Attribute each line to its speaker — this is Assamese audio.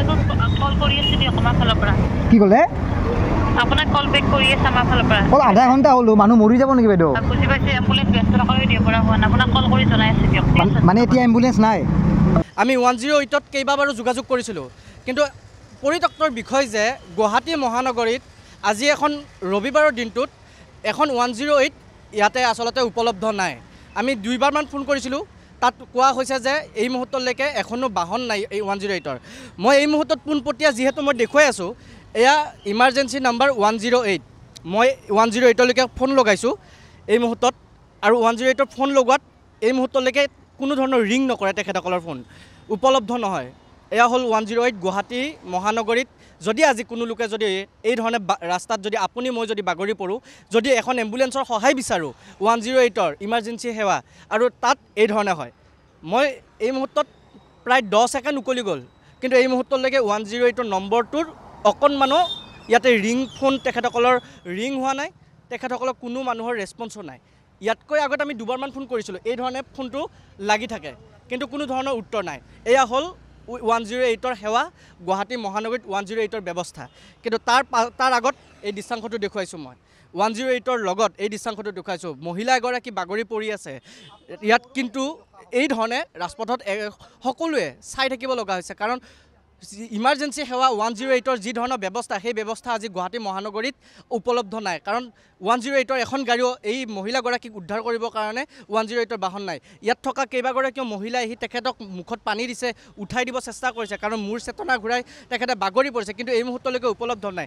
Speaker 1: কল কৰি আছে দিয়ক আমাৰ ফালৰ পৰা
Speaker 2: কি ক'লে
Speaker 1: আপোনাক কল বেক কৰি আছে আমাৰ ফালৰ পৰা
Speaker 2: কল আধা ঘণ্টা হ'লো মানুহ মৰি যাব নেকি বাইদেউ
Speaker 1: বুজি পাইছে এম্বুলেন্স ব্যস্ত নকৰি দিয়ক পৰা হোৱা আপোনাক কল কৰি জনাই আছে দিয়ক
Speaker 2: মানে এতিয়া এম্বুলেন্স নাই
Speaker 3: আমি 108ত কেইবাবাৰো যোগাযোগ কৰিছিলোঁ কিন্তু পৰিত্যক্তৰ বিষয় যে গুৱাহাটী মহানগৰীত আজি এখন ৰবিবাৰৰ দিনটোত এখন 108 ইয়াতে আচলতে উপলব্ধ নাই আমি দুইবাৰমান ফোন কৰিছিলোঁ তাত কোৱা হৈছে যে এই মুহূৰ্তলৈকে এখনো বাহন নাই এই 108ৰ মই এই মুহূৰ্তত পোনপটীয়া যিহেতু মই দেখুৱাই আছোঁ এয়া ইমাৰ্জেঞ্চি নাম্বাৰ 108 মই 108লৈকে ফোন লগাইছোঁ এই মুহূৰ্তত আৰু 108ৰ ফোন লগোৱাত এই মুহূৰ্তলৈকে কোনো ধৰণৰ ৰিং নকৰে তেখেতসকলৰ ফোন উপলব্ধ নহয় এয়া হ'ল 108 গুৱাহাটী মহানগৰীত যদি আজি কোনো লোকে যদি এই ধৰণে ৰাস্তাত যদি আপুনি মই যদি বাগৰি পৰোঁ যদি এখন এম্বুলেন্সৰ সহায় বিচাৰোঁ 108ৰ ইমাৰ্জেঞ্চি সেৱা আৰু তাত এই ধৰণে হয় মই এই মুহূৰ্তত প্ৰায় 10 ছেকেণ্ড উকলি গ'ল কিন্তু এই মুহূৰ্তলৈকে 108ৰ নম্বৰটোৰ অকণমানো ইয়াতে ৰিং ফোন তেখেতসকলৰ ৰিং হোৱা নাই তেখেতসকলৰ কোনো মানুহৰ ৰেছপন্সো নাই ইয়াতকৈ আগত আমি দুবাৰমান ফোন কৰিছিলোঁ এই ধৰণে ফোনটো লাগি থাকে কিন্তু কোনো ধৰণৰ উত্তৰ নাই এয়া হ'ল 108ৰ সেৱা গুৱাহাটী মহানগৰীত 108ৰ ব্যৱস্থা কিন্তু তাৰ আগত এই দৃশ্যাংশটো দেখুৱাইছোঁ মই 108ৰ লগত এই দৃশ্যাংশটো দেখুৱাইছোঁ মহিলা এগৰাকী বাগৰি পৰি আছে ইয়াত কিন্তু এই ধৰণে ৰাজপথত সকলোৱে চাই থাকিব লগা হৈছে কাৰণ ইমাৰ্জেঞ্চি সেৱা 108ৰ যি ধৰণৰ ব্যৱস্থা সেই ব্যৱস্থা আজি গুৱাহাটী মহানগৰীত উপলব্ধ নাই কাৰণ 108ৰ এখন গাড়ীও এই মহিলাগৰাকীক উদ্ধাৰ কৰিবৰ কাৰণে 108ৰ বাহন নাই ইয়াত থকা কেইবাগৰাকীও মহিলাই আহি তেখেতক মুখত পানী দিছে উঠাই দিব চেষ্টা কৰিছে কাৰণ মূৰ চেতনা ঘূৰাই তেখেতে বাগৰি পৰিছে কিন্তু এই মুহূৰ্তলৈকে উপলব্ধ নাই